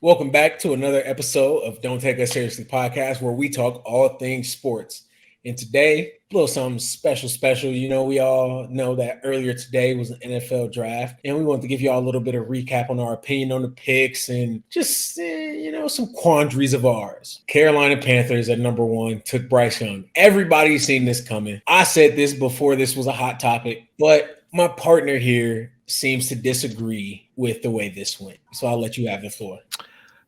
Welcome back to another episode of Don't Take Us Seriously podcast, where we talk all things sports. And today, a little something special. You know, we all know that earlier today was an NFL draft, and we want to give you all a little bit of recap on our opinion on the picks and just, some quandaries of ours. Carolina Panthers at number one took Bryce Young. Everybody's seen this coming. I said this before this was a hot topic, but my partner here seems to disagree with the way this went. So I'll let you have the floor.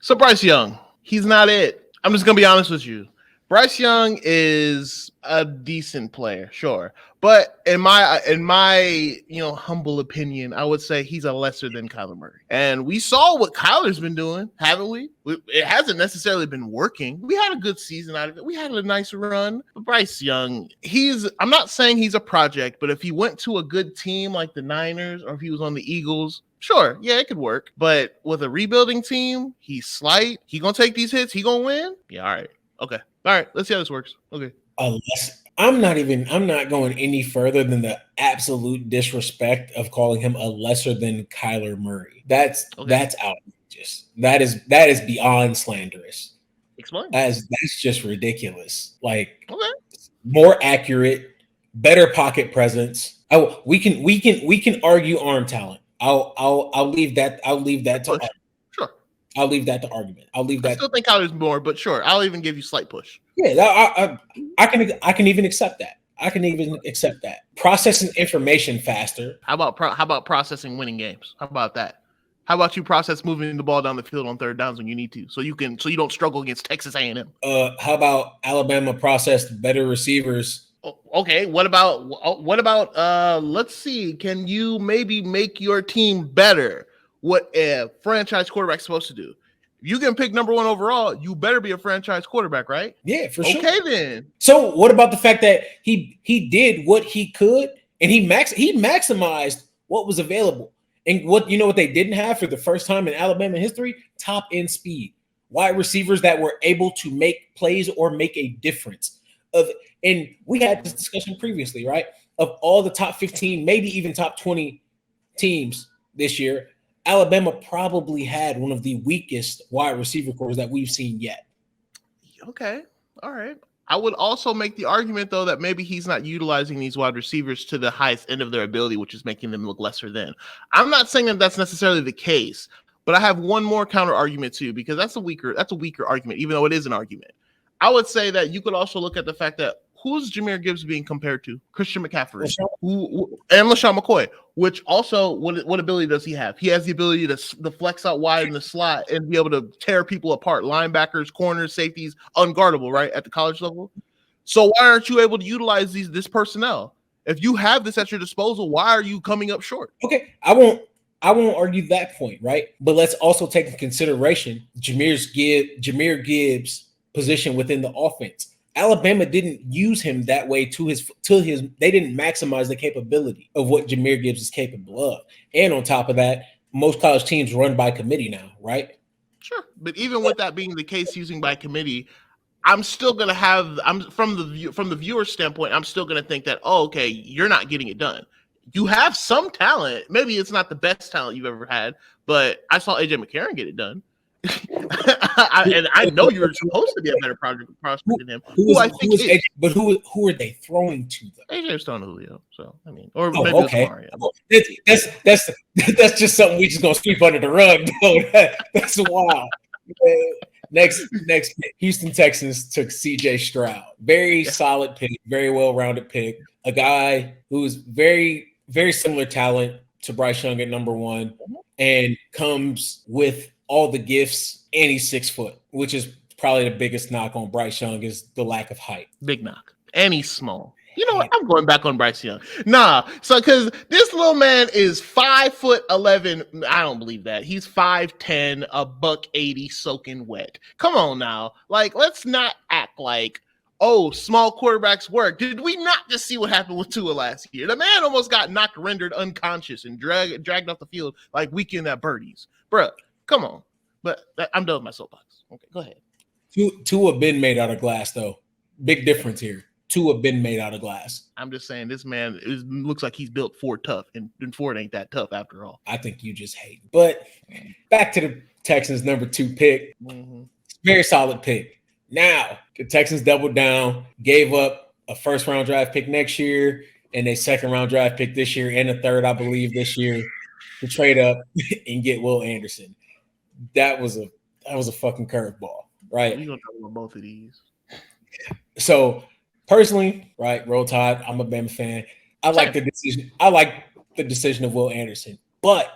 So Bryce Young, he's not it. I'm just going to be honest with you. Bryce Young is a decent player, sure. But in my humble opinion, I would say he's a lesser than Kyler Murray. And we saw what Kyler's been doing, haven't we? It hasn't necessarily been working. We had a good season out of it. We had a nice run. But Bryce Young, I'm not saying he's a project, but if he went to a good team like the Niners or if he was on the Eagles, sure, yeah, it could work. But with a rebuilding team, he's slight. He gonna take these hits. He gonna win. Yeah, all right. Okay. All right. Let's see how this works. Okay. I'm not going any further than the absolute disrespect of calling him a lesser than Kyler Murray. That's outrageous. That is beyond slanderous. Explain. That's just ridiculous. Like, more accurate, better pocket presence. We can argue arm talent. I'll leave that to sure. I'll leave that to argument. I still think Kyler's more, but sure, I'll even give you slight push. Yeah, I can even accept that. Processing information faster. How about processing winning games? How about that? How about you process moving the ball down the field on third downs when you need to, so you don't struggle against Texas A&M? How about Alabama processed better receivers? Okay, what about let's see, can you maybe make your team better? What a franchise quarterback's supposed to do. If you can pick number one overall, you better be a franchise quarterback, right? Yeah, for sure. Okay, then. So what about the fact that he did what he could and he maximized what was available? And what they didn't have for the first time in Alabama history? Top end speed. Wide receivers that were able to make plays or make a difference. And we had this discussion previously, right? Of all the top 15, maybe even top 20 teams this year, Alabama probably had one of the weakest wide receiver corps that we've seen yet. Okay. All right. I would also make the argument, though, that maybe he's not utilizing these wide receivers to the highest end of their ability, which is making them look lesser than. I'm not saying that that's necessarily the case, but I have one more counter argument too, because that's a weaker argument, even though it is an argument. I would say that you could also look at the fact that who's Jahmyr Gibbs being compared to? Christian McCaffrey and LaShawn McCoy, which also, what ability does he have? He has the ability to flex out wide in the slot and be able to tear people apart, linebackers, corners, safeties, unguardable, right, at the college level. So why aren't you able to utilize this personnel? If you have this at your disposal, why are you coming up short? Okay, I won't argue that point, right? But let's also take into consideration Jahmyr Gibbs' position within the offense. Alabama didn't use him that way they didn't maximize the capability of what Jahmyr Gibbs is capable of. And on top of that, most college teams run by committee now, right? Sure. But even with that being the case, using by committee, I'm still going to from the viewer standpoint, I'm still going to think that, you're not getting it done. You have some talent. Maybe it's not the best talent you've ever had, but I saw AJ McCarron get it done. And I know you're supposed to be a better prospect than him. Who are they throwing to them? AJ's throwing to Julio, so I mean, or maybe Mario. That's just something we just gonna sweep under the rug, though. That's wild. Next pick, Houston Texans took CJ Stroud. Very solid pick, very well-rounded pick. A guy who's very, very similar talent to Bryce Young at number one, and comes with all the gifts, and he's 6 foot, which is probably the biggest knock on Bryce Young is the lack of height. Big knock. And he's small. You know what? I'm going back on Bryce Young. Nah, so because this little man is 5'11". I don't believe that. He's 5'10", $180 soaking wet. Come on now. Like, let's not act like, small quarterbacks work. Did we not just see what happened with Tua last year? The man almost got rendered unconscious and dragged off the field like weekend at Birdies. Bruh, come on. But I'm done with my soapbox. Okay, go ahead. Tua been made out of glass, though. Big difference here. to have been made out of glass. I'm just saying this man looks like he's built Ford tough, and Ford ain't that tough after all. I think you just hate. But back to the Texans' number 2 pick. Mm-hmm. Very solid pick. Now, the Texans doubled down, gave up a first-round draft pick next year and a second-round draft pick this year and a third, I believe, this year to trade up and get Will Anderson. That was a fucking curveball, right? We're going to talk about both of these. So, personally, right, Roll Tide, I'm a Bama fan. I like the decision. I like the decision of Will Anderson. But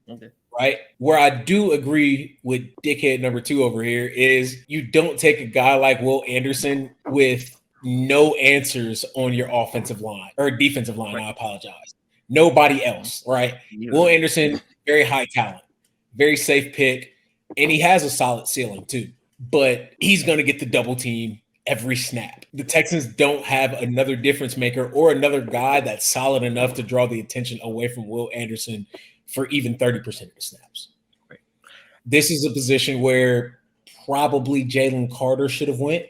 okay. Right. Where I do agree with dickhead number 2 over here is you don't take a guy like Will Anderson with no answers on your offensive line or defensive line. Right. I apologize. Nobody else. Right. Yeah. Will Anderson, very high talent, very safe pick, and he has a solid ceiling too. But he's going to get the double team every snap. The Texans don't have another difference maker or another guy that's solid enough to draw the attention away from Will Anderson for even 30% of the snaps. Right. This is a position where probably Jalen Carter should have went.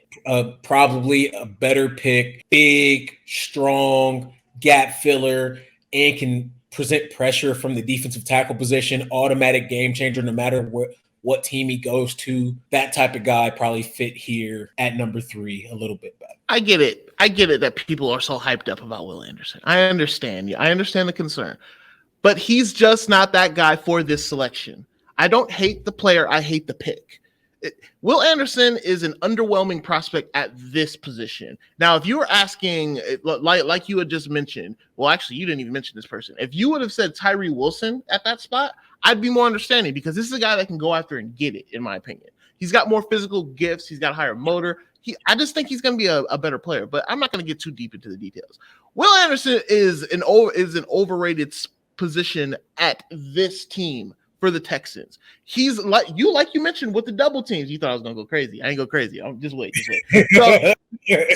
Probably a better pick, big, strong, gap filler, and can present pressure from the defensive tackle position, automatic game changer no matter what team he goes to. That type of guy probably fit here at number 3 a little bit better. I get it. I get it that people are so hyped up about Will Anderson. I understand you. I understand the concern. But he's just not that guy for this selection. I don't hate the player. I hate the pick. Will Anderson is an underwhelming prospect at this position. Now, if you were asking, like you had just mentioned, well, actually, you didn't even mention this person. If you would have said Tyree Wilson at that spot, I'd be more understanding because this is a guy that can go after and get it, in my opinion. He's got more physical gifts. He's got a higher motor. I just think he's going to be a better player, but I'm not going to get too deep into the details. Will Anderson is an overrated position at this team for the Texans. He's like you mentioned with the double teams. You thought I was gonna go crazy. I ain't go crazy. I'm just wait.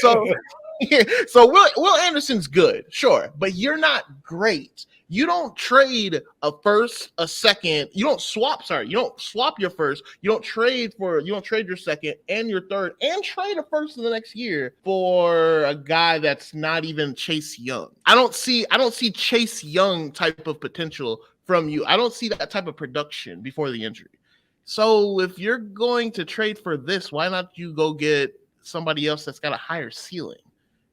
So Will Anderson's good, sure, but you're not great. You don't trade a first, a second. You don't swap your first. You don't trade your second and your third and trade a first in the next year for a guy that's not even Chase Young. I don't see Chase Young type of potential from you. I don't see that type of production before the injury. So if you're going to trade for this, why not you go get somebody else that's got a higher ceiling?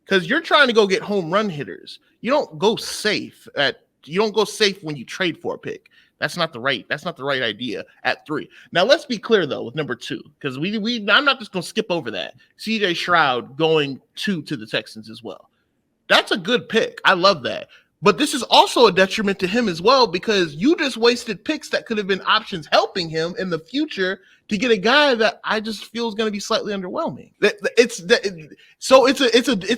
Because you're trying to go get home run hitters. You don't go safe when you trade for a pick. That's not the right idea at 3. Now let's be clear though with number 2, because I'm not just gonna skip over that. CJ Stroud going to the Texans as well. That's a good pick. I love that. But this is also a detriment to him as well because you just wasted picks that could have been options helping him in the future to get a guy that I just feel is going to be slightly underwhelming. It's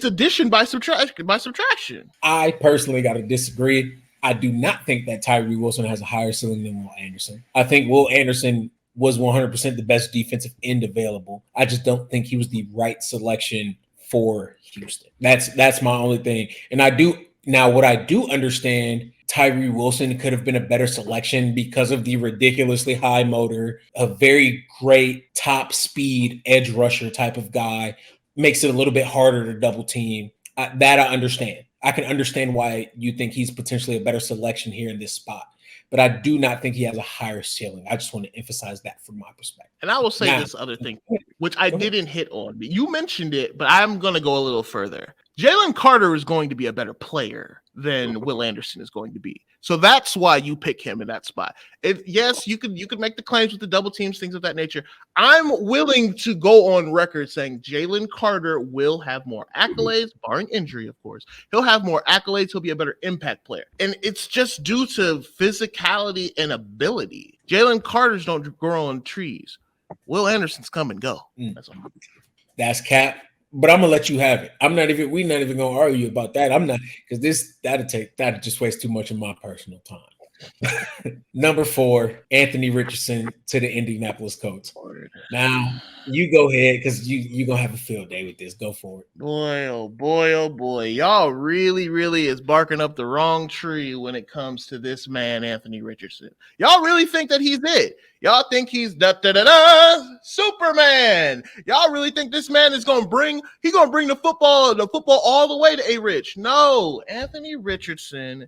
addition by subtraction. I personally got to disagree. I do not think that Tyree Wilson has a higher ceiling than Will Anderson. I think Will Anderson was 100% the best defensive end available. I just don't think he was the right selection for Houston. That's my only thing. And what I do understand, Tyree Wilson could have been a better selection because of the ridiculously high motor, a very great top speed edge rusher type of guy, makes it a little bit harder to double team. That I understand. I can understand why you think he's potentially a better selection here in this spot. But I do not think he has a higher ceiling. I just want to emphasize that from my perspective. And I will say this other thing, which I didn't hit on. You mentioned it, but I'm going to go a little further. Jalen Carter is going to be a better player than Will Anderson is going to be. So that's why you pick him in that spot. Yes, you could make the claims with the double teams, things of that nature. I'm willing to go on record saying Jalen Carter will have more accolades, barring injury, of course. He'll have more accolades. He'll be a better impact player. And it's just due to physicality and ability. Jalen Carters don't grow on trees. Will Anderson's come and go. That's cap. But I'm gonna let you have it. We're not even gonna argue about that. I'm not, because that'd just waste too much of my personal time. Number 4, Anthony Richardson to the Indianapolis Colts. Now you go ahead because you're gonna have a field day with this. Go for it. Boy, oh boy, oh boy. Y'all really is barking up the wrong tree when it comes to this man, Anthony Richardson. Y'all really think that he's it. Y'all think he's Superman. Y'all really think this man is gonna bring the football all the way to A-Rich? No, Anthony Richardson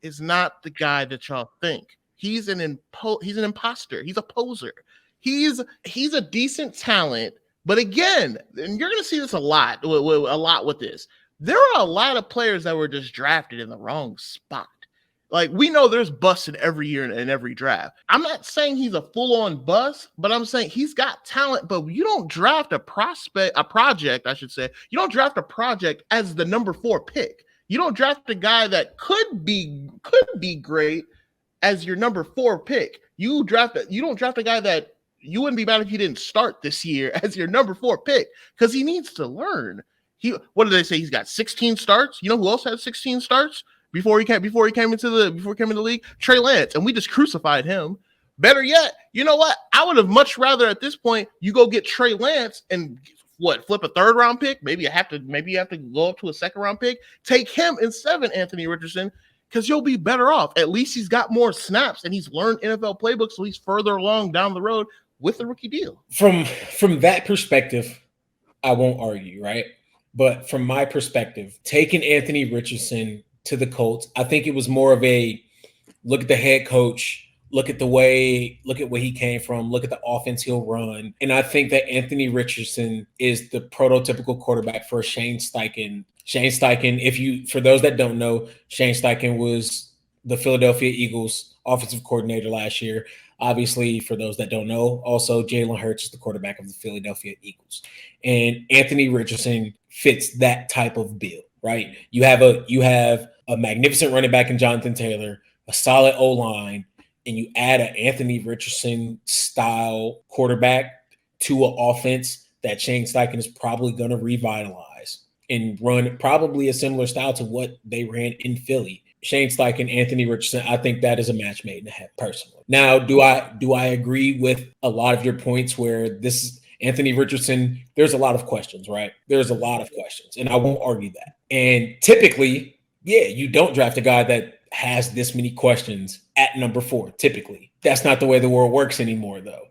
is not the guy that y'all think. He's an imposter. He's a poser. He's a decent talent, but again, and you're going to see this a lot with this. There are a lot of players that were just drafted in the wrong spot. Like, we know there's busts in every year and every draft. I'm not saying he's a full-on bust, but I'm saying he's got talent, but you don't draft a project, I should say. You don't draft a project as the number 4 pick. You don't draft a guy that could be great as your number 4 pick. You don't draft a guy that you wouldn't be mad if he didn't start this year as your number 4 pick, because he needs to learn. What did they say? He's got 16 starts. You know who else had 16 starts before he came into the league? Trey Lance, and we just crucified him. Better yet, you know what? I would have much rather at this point you go get Trey Lance and flip a 3rd round pick. Maybe you have to go up to a 2nd round pick. Take him instead of Anthony Richardson, because you'll be better off. At least he's got more snaps and he's learned NFL playbooks, so he's further along down the road with the rookie deal. From that perspective, I won't argue, right? But from my perspective, taking Anthony Richardson to the Colts, I think it was more of a look at the head coach, look at where he came from, look at the offense he'll run. And I think that Anthony Richardson is the prototypical quarterback for Shane Steichen. Shane Steichen, for those that don't know, Shane Steichen was the Philadelphia Eagles offensive coordinator last year. Obviously, for those that don't know, also Jalen Hurts is the quarterback of the Philadelphia Eagles. And Anthony Richardson fits that type of bill, right? You have a magnificent running back in Jonathan Taylor, a solid O-line, and you add an Anthony Richardson style quarterback to an offense that Shane Steichen is probably going to revitalize and run probably a similar style to what they ran in Philly. Shane Steichen, Anthony Richardson, I think that is a match made in heaven, personally. Now, do I agree with a lot of your points where this is Anthony Richardson? There's a lot of questions, right? There's a lot of questions, and I won't argue that. And typically, yeah, you don't draft a guy that has this many questions at number 4. Typically, that's not the way the world works anymore, though.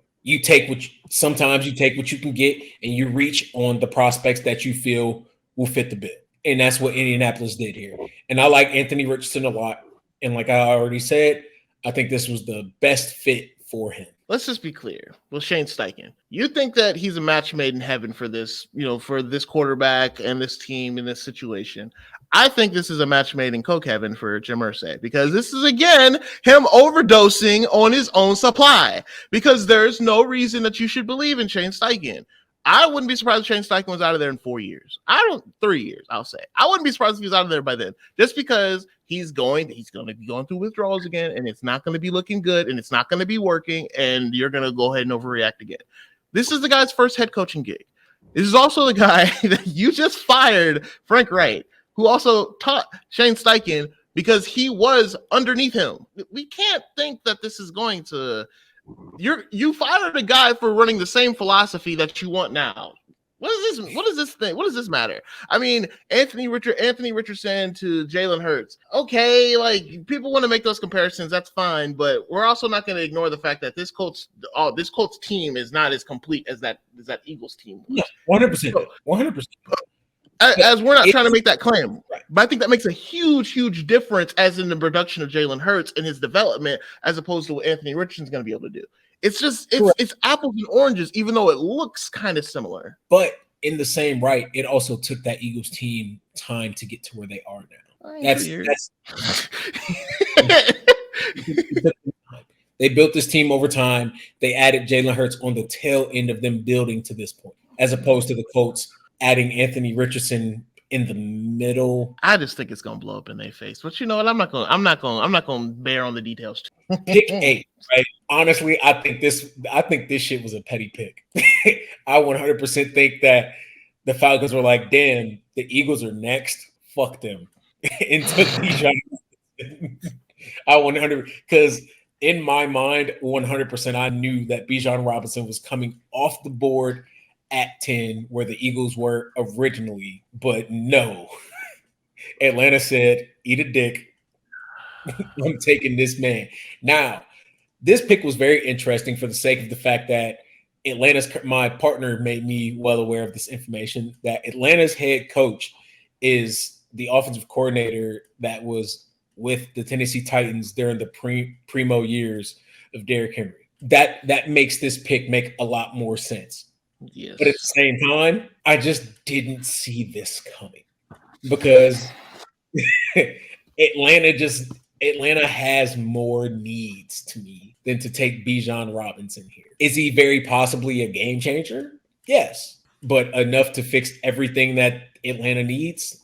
Sometimes you take what you can get, and you reach on the prospects that you feel will fit the bill. And that's what Indianapolis did here. And I like Anthony Richardson a lot. And like I already said, I think this was the best fit for him. Let's just be clear. Well, Shane Steichen, you think that he's a match made in heaven for this, for this quarterback and this team in this situation. I think this is a match made in coke heaven for Jim Irsay, because this is, again, him overdosing on his own supply, because there's no reason that you should believe in Shane Steichen. I wouldn't be surprised if Shane Steichen was out of there in 4 years. 3 years, I'll say. I wouldn't be surprised if he was out of there by then, just because he's going to be going through withdrawals again, and it's not going to be looking good, and it's not going to be working, and you're going to go ahead and overreact again. This is the guy's first head coaching gig. This is also the guy that you just fired, Frank Wright, who also taught Shane Steichen, because he was underneath him. We can't think that this is going to... You fired a guy for running the same philosophy that you want now. What is this? What is this thing? What does this matter? I mean, Anthony Richardson to Jalen Hurts. Okay, like, people want to make those comparisons. That's fine, but we're also not going to ignore the fact that this Colts team is not as complete as that Eagles team was. Yeah, 100%. 100%. As we're not trying to make that claim, right, but I think that makes a huge, huge difference as in the production of Jalen Hurts and his development, as opposed to what Anthony Richardson's going to be able to do. It's apples and oranges, even though it looks kind of similar. But in the same right, it also took that Eagles team time to get to where they are now. They built this team over time. They added Jalen Hurts on the tail end of them building to this point, as opposed to the Colts adding Anthony Richardson in the middle. I just think it's gonna blow up in their face. But you know what? I'm not gonna bear on the details. Pick 8, right? Honestly, I think this shit was a petty pick. I 100% think that the Falcons were like, damn, the Eagles are next. Fuck them. And took Bijan. I 100, because in my mind, 100%, I knew that Bijan Robinson was coming off the board at 10, where the Eagles were originally, but no. Atlanta said, eat a dick. I'm taking this man. Now, this pick was very interesting for the sake of the fact that my partner made me well aware of this information that Atlanta's head coach is the offensive coordinator that was with the Tennessee Titans during the primo years of Derrick Henry. That makes this pick make a lot more sense. Yes. But at the same time, I just didn't see this coming because Atlanta has more needs to me than to take Bijan Robinson here. Is he very possibly a game changer? Yes. But enough to fix everything that Atlanta needs?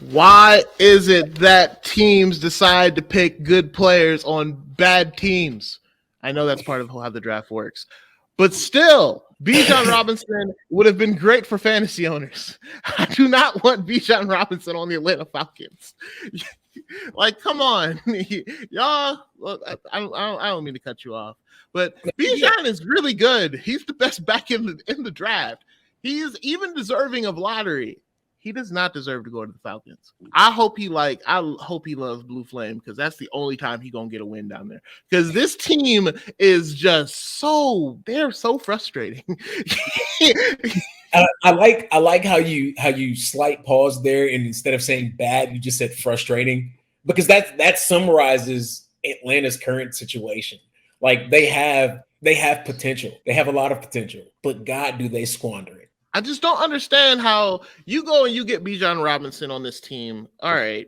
Why is it that teams decide to pick good players on bad teams? I know that's part of how the draft works. But still, Bijan Robinson would have been great for fantasy owners. I do not want Bijan Robinson on the Atlanta Falcons. Like, come on, y'all. Look, I don't mean to cut you off, but Bijan is really good. He's the best back in the draft. He is even deserving of lottery. He does not deserve to go to the Falcons. I hope he loves Blue Flame because that's the only time he's gonna get a win down there. Because this team is just they're so frustrating. I like how you slight pause there, and instead of saying bad, you just said frustrating, because that summarizes Atlanta's current situation. Like they have potential. They have a lot of potential, but God, do they squander it. I just don't understand how you go and you get Bijan Robinson on this team. All right,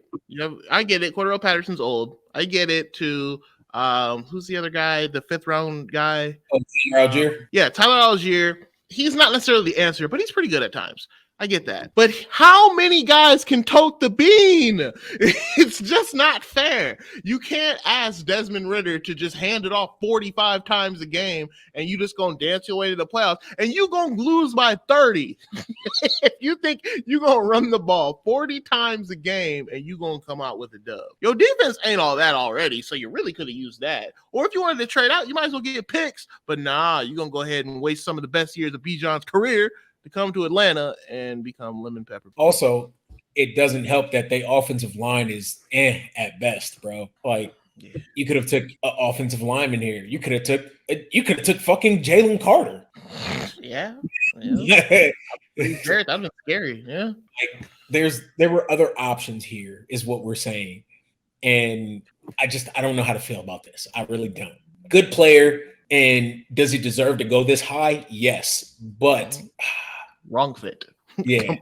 I get it. Cordell Patterson's old. I get it. To who's the other guy? The 5th round guy. Oh, Tyler Algier. Yeah, Tyler Algier. He's not necessarily the answer, but he's pretty good at times. I get that. But how many guys can tote the bean? It's just not fair. You can't ask Desmond Ridder to just hand it off 45 times a game and you just going to dance your way to the playoffs and you going to lose by 30. If you think you're going to run the ball 40 times a game and you going to come out with a dub. Your defense ain't all that already, so you really could have used that. Or if you wanted to trade out, you might as well get picks. But nah, you're going to go ahead and waste some of the best years of Bijan's career to come to Atlanta and become lemon pepper. Also, it doesn't help that their offensive line is at best, bro. Like you could have took an offensive lineman here. You could have took fucking Jalen Carter. Yeah. That'd been scary. Yeah. Like, there were other options here, is what we're saying. And I don't know how to feel about this. I really don't. Good player. And does he deserve to go this high? Yes. But wrong fit. Yeah.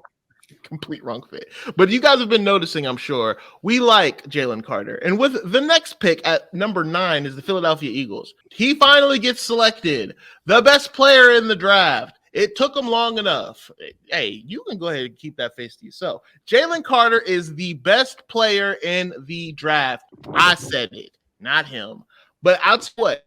Complete wrong fit. But you guys have been noticing, I'm sure, we like Jalen Carter. And with the next pick at number 9 is the Philadelphia Eagles. He finally gets selected. The best player in the draft. It took him long enough. Hey, you can go ahead and keep that face to yourself. Jalen Carter is the best player in the draft. I said it, not him. But I'll tell you what.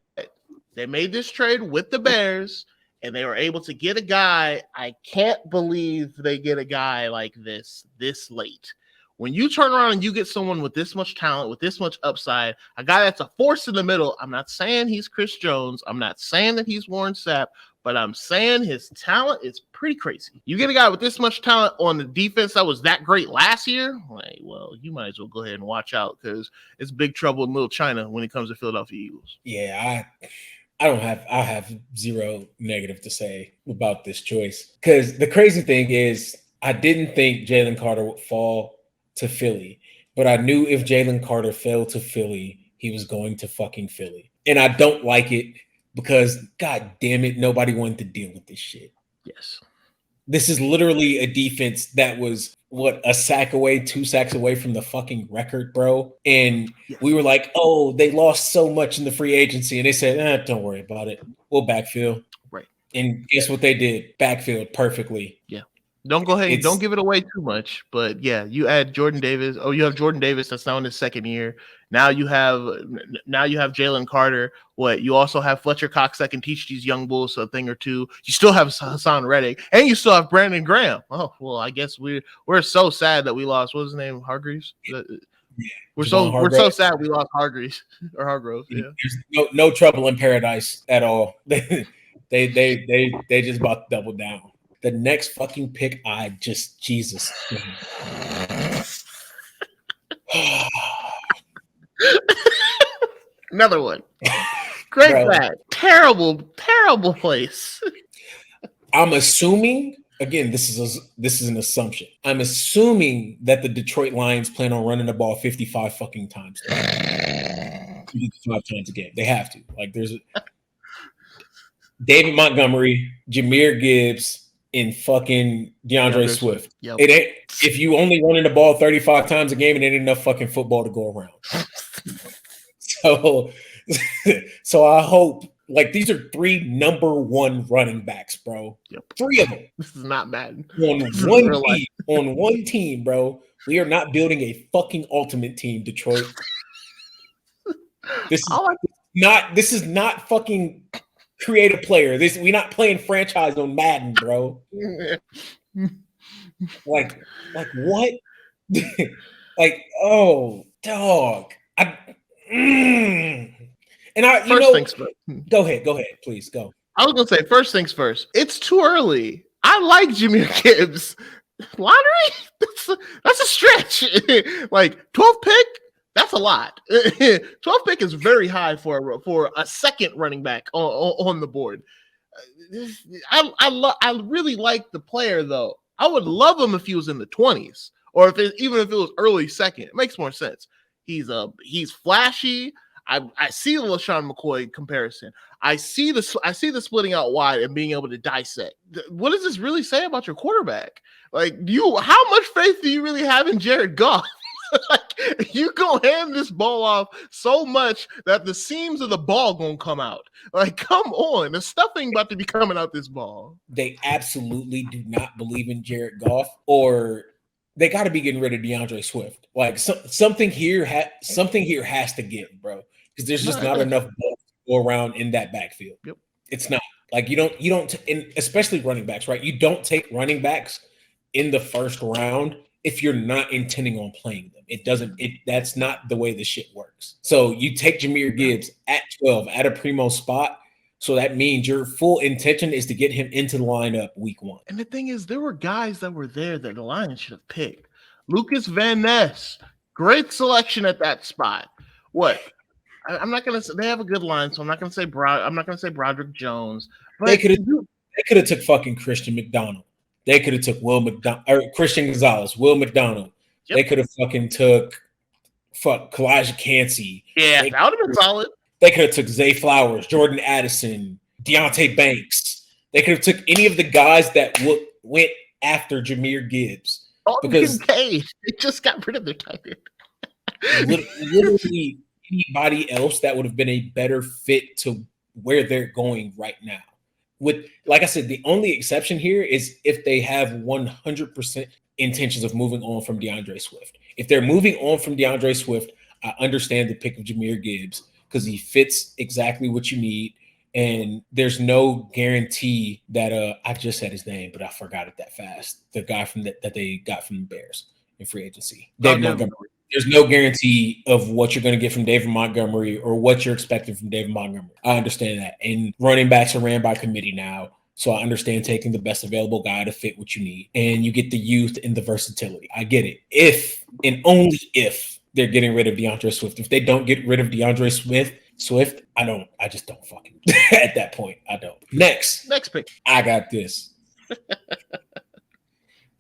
They made this trade with the Bears, and they were able to get a guy. I can't believe they get a guy like this late. When you turn around and you get someone with this much talent, with this much upside, a guy that's a force in the middle. I'm not saying he's Chris Jones. I'm not saying that he's Warren Sapp, but I'm saying his talent is pretty crazy. You get a guy with this much talent on the defense that was that great last year, well, you might as well go ahead and watch out because it's big trouble in Little China when it comes to Philadelphia Eagles. Yeah, I have zero negative to say about this choice, because the crazy thing is I didn't think Jalen Carter would fall to Philly, but I knew if Jalen Carter fell to Philly, he was going to fucking Philly. And I don't like it because, God damn it, nobody wanted to deal with this shit. Yes. This is literally a defense that was, a sack away, 2 sacks away from the fucking record, bro. And we were like, oh, they lost so much in the free agency. And they said, don't worry about it. We'll backfill. Right. And guess what they did? Backfield perfectly. Yeah. Don't go ahead. Don't give it away too much. But yeah, you add Jordan Davis. Oh, you have Jordan Davis that's now in his second year. Now you have Jalen Carter. You also have Fletcher Cox that can teach these young bulls a thing or two. You still have Hassan Reddick, and you still have Brandon Graham. Oh well, I guess we're so sad that we lost. What's his name? Hargreaves. We're so sad we lost Hargreaves or Hargrove. Yeah. There's no trouble in paradise at all. They just about to double down. The next fucking pick, Jesus. Another one. Great bro. bad. Terrible, terrible place. I'm assuming again, this is an assumption. I'm assuming that the Detroit Lions plan on running the ball 55 fucking times. 55 times a game. They have to. Like there's David Montgomery, Jahmyr Gibbs, and fucking DeAndre Swift. Yep. It ain't if you only running the ball 35 times a game, it ain't enough fucking football to go around. So I hope like these are 3 number 1 running backs, bro. Yep. 3 of them. This is not Madden. On one team, bro. We are not building a fucking ultimate team, Detroit. This is not fucking create a player. We're not playing franchise on Madden, bro. like what? Like, oh, dog. And things first. Go ahead, please go. I was gonna say first things first. It's too early. I like Jahmyr Gibbs. Lottery? That's a stretch. Like 12th pick. That's a lot. 12th pick is very high for a second running back on the board. I really like the player though. I would love him if he was in the 20s or even if it was early second. It makes more sense. He's flashy. I see the LaShawn McCoy comparison. I see the splitting out wide and being able to dissect. What does this really say about your quarterback? Like, how much faith do you really have in Jared Goff? Like, you gonna hand this ball off so much that the seams of the ball gonna come out. Like, come on, the stuffing about to be coming out this ball. They absolutely do not believe in Jared Goff, or they got to be getting rid of DeAndre Swift. Like something here has to give, bro, because there's just not enough balls to go around in that backfield. Yep. It's not like you don't, and especially running backs, right? You don't take running backs in the first round if you're not intending on playing them. That's not the way the shit works. So you take Jahmyr Gibbs at 12 at a primo spot. So that means your full intention is to get him into the lineup week 1. And the thing is, there were guys that were there that the Lions should have picked. Lucas Van Ness, great selection at that spot. What? I'm not gonna say they have a good line, so I'm not gonna say Broderick Jones. But they could have took fucking Christian McDonald. They could have took Christian Gonzalez, Will McDonald. Yep. They could have fucking took Kalijah Cansey. Yeah, that would have been solid. They could have took Zay Flowers, Jordan Addison, Deontay Banks. They could have took any of the guys that went after Jahmyr Gibbs. Because they just got rid of their tight end. Literally anybody else that would have been a better fit to where they're going right now. With, like I said, the only exception here is if they have 100% intentions of moving on from DeAndre Swift. If they're moving on from DeAndre Swift, I understand the pick of Jahmyr Gibbs because he fits exactly what you need. And there's no guarantee that I just said his name, but I forgot it that fast. The guy that they got from the Bears in free agency, David Montgomery. There's no guarantee of what you're going to get from David Montgomery or what you're expecting from David Montgomery. I understand that. And running backs are ran by committee now. So I understand taking the best available guy to fit what you need. And you get the youth and the versatility. I get it. If and only if they're getting rid of DeAndre Swift. If they don't get rid of DeAndre Swift, I just don't fucking at that point. I don't. Next pick. I got this. The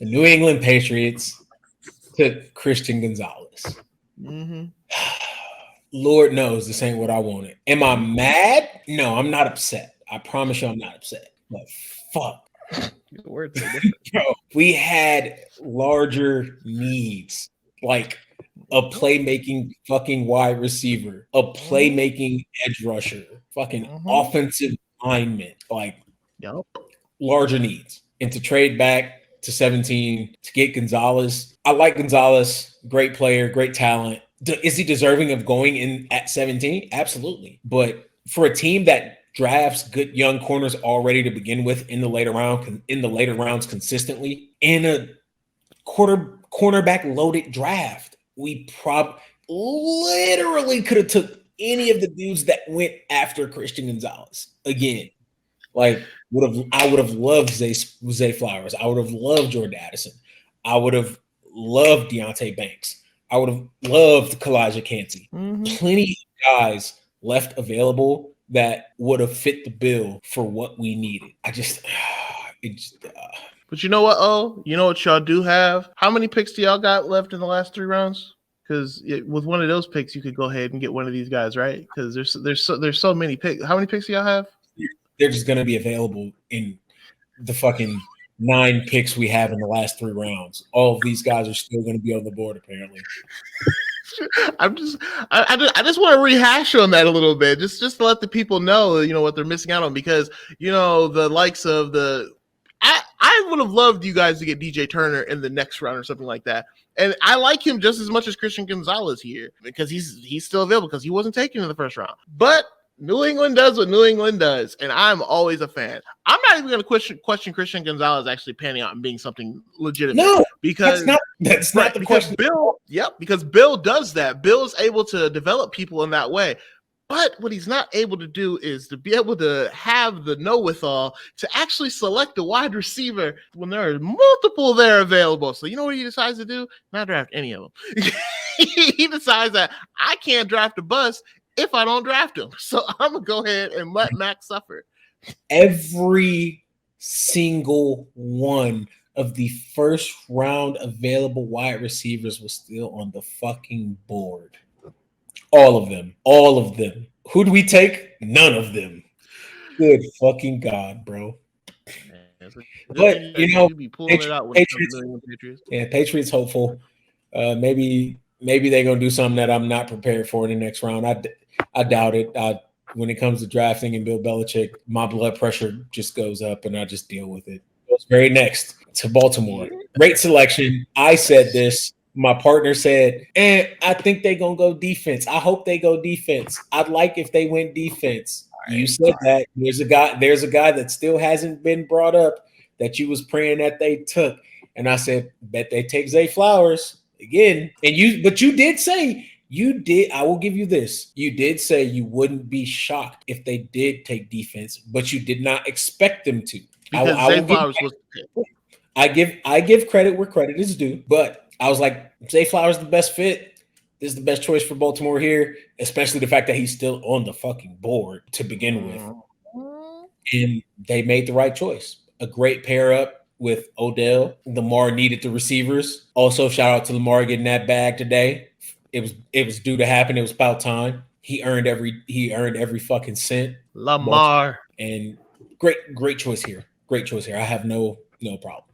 New England Patriots took Christian Gonzalez. Mm-hmm. Lord knows this ain't what I wanted. Am I mad? No, I'm not upset. I promise you I'm not upset. But fuck. Bro, we had larger needs. Like a playmaking fucking wide receiver, a playmaking edge rusher, fucking offensive lineman, like larger needs. And to trade back to 17 to get Gonzalez. I like Gonzalez, great player, great talent. Is he deserving of going in at 17? Absolutely. But for a team that drafts good young corners already to begin with in the later rounds consistently, in a cornerback loaded draft, we literally could have took any of the dudes that went after Christian Gonzalez again. Like I would have loved Zay Flowers. I would have loved Jordan Addison. I would have loved Deontay Banks. I would have loved Kalijah Cansey. Plenty of guys left available that would have fit the bill for what we needed. I just, it just But you know what? Oh, you know what y'all do have? How many picks do y'all got left in the last 3 rounds? Because with one of those picks, you could go ahead and get one of these guys, right? Because there's so many picks. How many picks do y'all have? they're just going to be available in the fucking 9 picks we have in the last 3 rounds. All of these guys are still going to be on the board, apparently. I just want to rehash on that a little bit, just to let the people know, what they're missing out on, because the likes of I would have loved you guys to get DJ Turner in the next round or something like that. And I like him just as much as Christian Gonzalez here because he's still available because he wasn't taken in the first round. But New England does what New England does, and I'm always a fan. I'm not even going to question Christian Gonzalez actually panning out and being something legitimate. No, because that's not the question. Because Bill does that. Bill is able to develop people in that way. But what he's not able to do is to be able to have the know-withal to actually select a wide receiver when there are multiple there available. So you know what he decides to do? Not draft any of them. He decides that I can't draft a bust if I don't draft him. So I'm going to go ahead and let Max suffer. Every single one of the first round available wide receivers was still on the fucking board. All of them. Who do we take? None of them. Good fucking God, bro. But Patriots hopeful. Maybe they're gonna do something that I'm not prepared for in the next round. I doubt it. When it comes to drafting and Bill Belichick, my blood pressure just goes up and I just deal with it. Very next to Baltimore. Great selection. I said this. My partner said, I think they're going to go defense. I hope they go defense. I'd like if they went defense. You said that. There's a guy that still hasn't been brought up that you was praying that they took. And I said, bet they take Zay Flowers again. But you did say, I will give you this. You did say you wouldn't be shocked if they did take defense, but you did not expect them to. Because Zay Flowers was. I give credit where credit is due, but I was like, Zay Flowers is the best fit. This is the best choice for Baltimore here, especially the fact that he's still on the fucking board to begin with. And they made the right choice. A great pair up with Odell. Lamar needed the receivers. Also, shout out to Lamar getting that bag today. It was due to happen. It was about time. He earned every fucking cent. Lamar. And great choice here. Great choice here. I have no problems.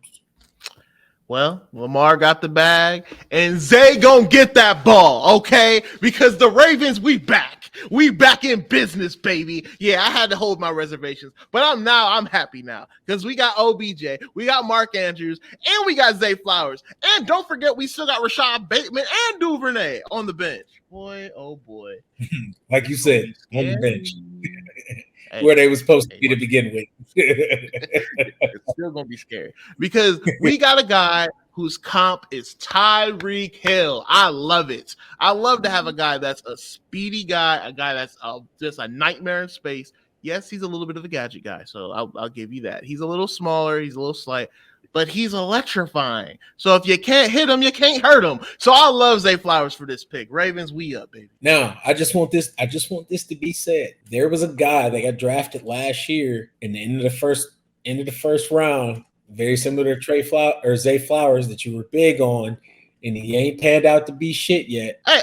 Well, Lamar got the bag, and Zay gonna get that ball, okay? Because the Ravens, we back in business, baby. Yeah, I had to hold my reservations, but I'm happy now because we got OBJ, we got Mark Andrews, and we got Zay Flowers, and don't forget we still got Rashad Bateman and Duvernay on the bench. Boy, oh boy! Like you said, on the bench. Where they were supposed to be to begin with. It's still going to be scary because we got a guy whose comp is Tyreek Hill. I love it. I love to have a guy that's a speedy guy, a guy that's just a nightmare in space. Yes, he's a little bit of a gadget guy, so I'll give you that. He's a little smaller. He's a little slight. But he's electrifying. So if you can't hit him, you can't hurt him. So I love Zay Flowers for this pick. Ravens, we up, baby. Now, I just want this to be said. There was a guy that got drafted last year in the end of the first round, very similar to Zay Flowers that you were big on, and he ain't panned out to be shit yet. Hey,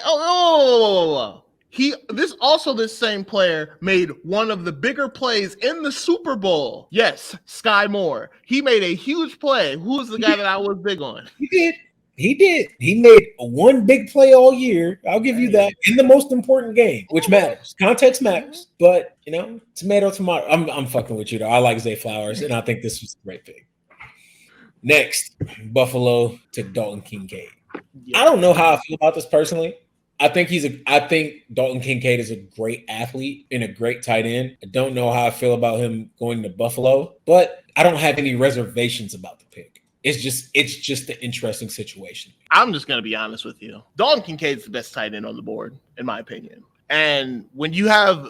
this same player made one of the bigger plays in the Super Bowl. Yes, Sky Moore. He made a huge play. Who was the guy that I was big on? He did. He made one big play all year. I'll give you that in the most important game, which matters. Context matters. But tomato. I'm fucking with you though. I like Zay Flowers, and I think this was a great pick. Next, Buffalo took Dalton Kincaid. Yeah. I don't know how I feel about this personally. I think Dalton Kincaid is a great athlete and a great tight end. I don't know how I feel about him going to Buffalo, but I don't have any reservations about the pick. It's just an interesting situation. I'm just going to be honest with you. Dalton Kincaid's the best tight end on the board, in my opinion. And when you have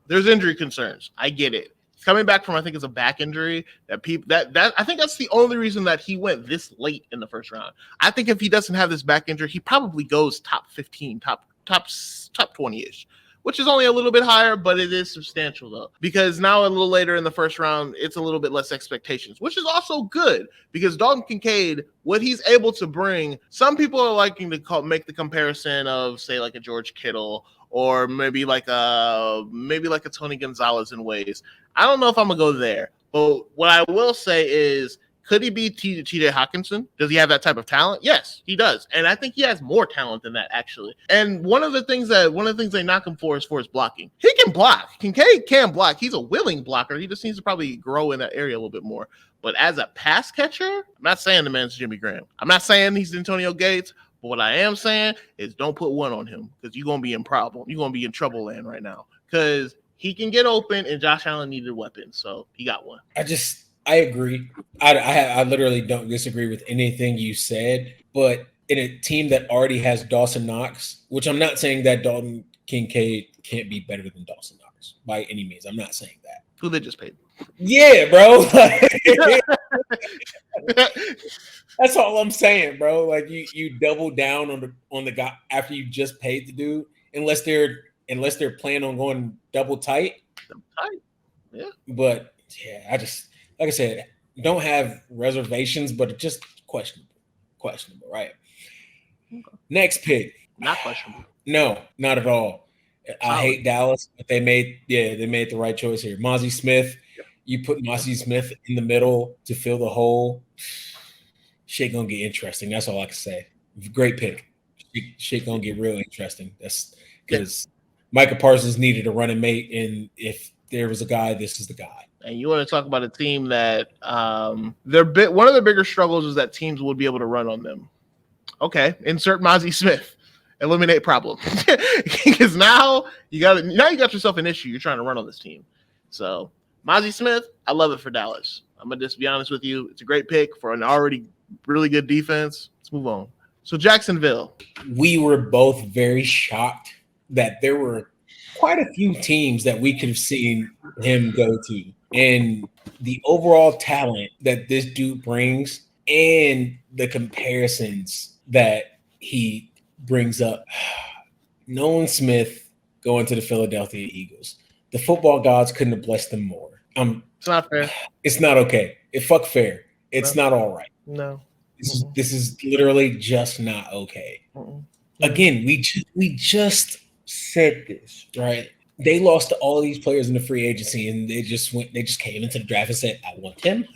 there's injury concerns. I get it. Coming back from, I think it's a back injury that I think that's the only reason that he went this late in the first round. I think if he doesn't have this back injury, he probably goes top 15, top 20-ish. which is only a little bit higher, but it is substantial though, because now a little later in the first round, it's a little bit less expectations, which is also good because Dalton Kincaid, what he's able to bring, some people are liking to make the comparison of, say, like a George Kittle or maybe like a Tony Gonzalez in ways. I don't know if I'm gonna go there, but what I will say is, could he be TJ Hawkinson? Does he have that type of talent? Yes, he does. And I think he has more talent than that, actually. And one of the things they knock him for is his blocking. He can block. Kincaid can block. He's a willing blocker. He just needs to probably grow in that area a little bit more. But as a pass catcher, I'm not saying the man's Jimmy Graham. I'm not saying he's Antonio Gates. But what I am saying is don't put one on him because you're going to be in problem. You're going to be in trouble land right now because he can get open and Josh Allen needed weapons. So he got one. I agree. I literally don't disagree with anything you said, but in a team that already has Dawson Knox, which I'm not saying that Dalton Kincaid can't be better than Dawson Knox by any means. I'm not saying that. Who they just paid. Yeah, bro. That's all I'm saying, bro. Like you double down on the guy after you just paid the dude, unless they're planning on going double tight. Yeah. But yeah, like I said, don't have reservations, but it's just questionable, right? Okay. Next pick. Not questionable. No, not at all. I hate Dallas, but they made the right choice here. Mozzie Smith, you put Mozzie Smith in the middle to fill the hole. Shit gonna get interesting. That's all I can say. Great pick. Shit gonna get real interesting. That's because Micah Parsons needed a running mate, and if there was a guy, this is the guy. And you want to talk about a team that one of their bigger struggles is that teams would be able to run on them. Okay, insert Mozzie Smith. Eliminate problem. Because now you got yourself an issue. You're trying to run on this team. So Mozzie Smith, I love it for Dallas. I'm gonna just be honest with you. It's a great pick for an already really good defense. Let's move on. So Jacksonville. We were both very shocked that there were quite a few teams that we could have seen him go to. And the overall talent that this dude brings and the comparisons that he brings up. Nolan Smith going to the Philadelphia Eagles. The football gods couldn't have blessed them more. It's not fair. It's not okay. Fuck fair. It's not all right. No. This is literally just not okay. Again, we just said this, right? They lost to all these players in the free agency, and they just came into the draft and said, I want him.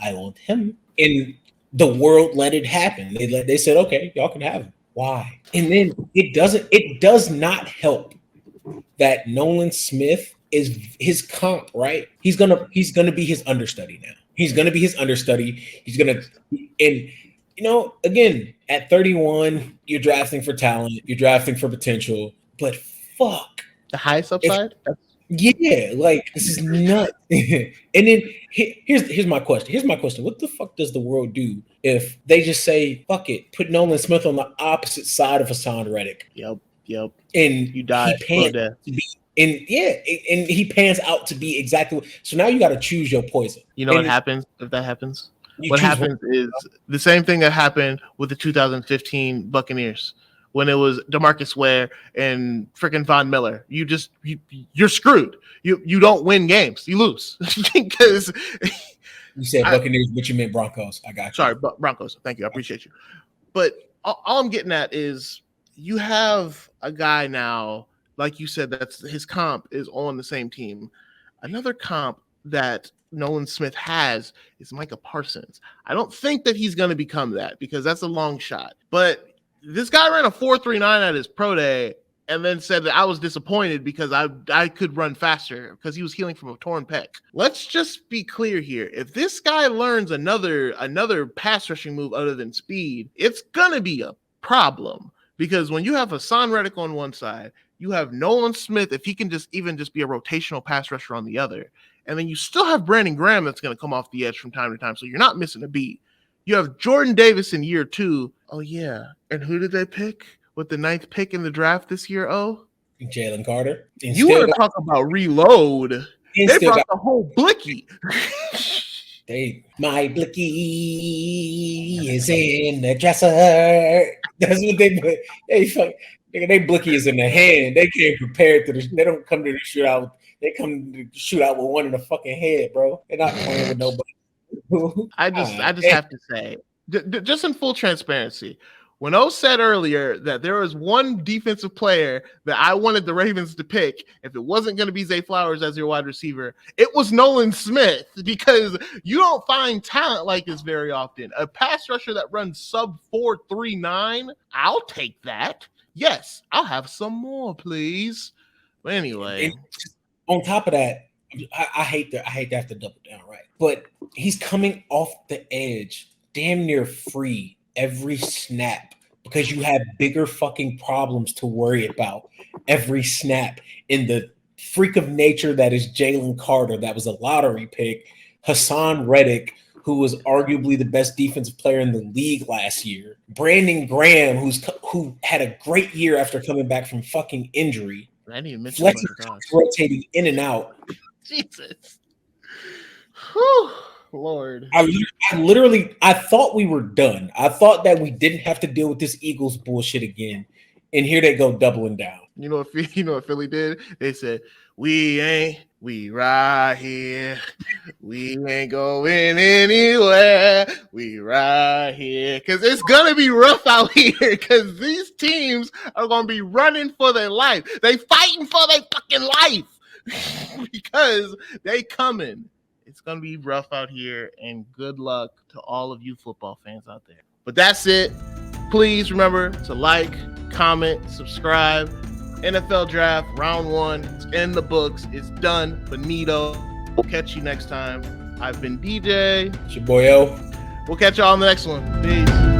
And the world let it happen. They said, okay, y'all can have him. Why? And then it does not help that Nolan Smith is his comp, right? He's gonna be his understudy now. He's gonna be his understudy. Again, at 31, you're drafting for talent, you're drafting for potential, but fuck. The highest upside? Yeah, like this is nuts. And then here's my question. What the fuck does the world do if they just say, fuck it, put Nolan Smith on the opposite side of Hassan Reddick? Yep. And you die. And he pans out to be exactly what. So now you got to choose your poison. You know what happens if that happens? What happens is the same thing that happened with the 2015 Buccaneers when it was DeMarcus Ware and freaking Von Miller. You're screwed. You don't win games. You lose because you said Buccaneers, but you meant Broncos. I got you. Sorry, Broncos. Thank you. I appreciate you. But all I'm getting at is you have a guy now, like you said, that's his comp is on the same team. Another comp that Nolan Smith has is Micah Parsons. I don't think that he's going to become that because that's a long shot. But this guy ran a 4.39 at his pro day and then said that I was disappointed because I could run faster because he was healing from a torn pec. Let's just be clear here. If this guy learns another pass rushing move other than speed, it's going to be a problem because when you have Hassan Reddick on one side, you have Nolan Smith, if he can just be a rotational pass rusher on the other. And then you still have Brandon Graham that's going to come off the edge from time to time. So you're not missing a beat. You have Jordan Davis in year 2. Oh, yeah. And who did they pick with the 9th pick in the draft this year? Oh, Jalen Carter. You want to talk about reload. They brought the whole blicky. My blicky is in the dresser. That's what they put. Nigga, they blicky is in the hand. They came prepared to the. They don't come to the shootout. They come to the shootout with one in the fucking head, bro. They're not playing with nobody. I just have to say, just in full transparency, when O said earlier that there was one defensive player that I wanted the Ravens to pick, if it wasn't going to be Zay Flowers as your wide receiver, it was Nolan Smith, because you don't find talent like this very often. A pass rusher that runs sub 4.39, I'll take that. Yes, I'll have some more, please. But anyway, and on top of that, I hate to have to double down, right? But he's coming off the edge, damn near free every snap, because you have bigger fucking problems to worry about every snap in the freak of nature that is Jalen Carter. That was a lottery pick. Hassan Reddick, who was arguably the best defensive player in the league last year. Brandon Graham, who had a great year after coming back from fucking injury. I didn't even mention Fletcher rotating in and out. Jesus. Whew. Lord. I literally thought we were done. I thought that we didn't have to deal with this Eagles bullshit again. And here they go doubling down. You know what Philly did? They said, we right here. We ain't going anywhere. We right here. Because it's going to be rough out here, because these teams are going to be running for their life. They fighting for their fucking life because they coming. It's going to be rough out here, and good luck to all of you football fans out there. But that's it. Please remember to like, comment, subscribe. NFL Draft Round 1. It's in the books. It's done. Benito. We'll catch you next time. I've been DJ. It's your boy O. We'll catch y'all on the next one. Peace.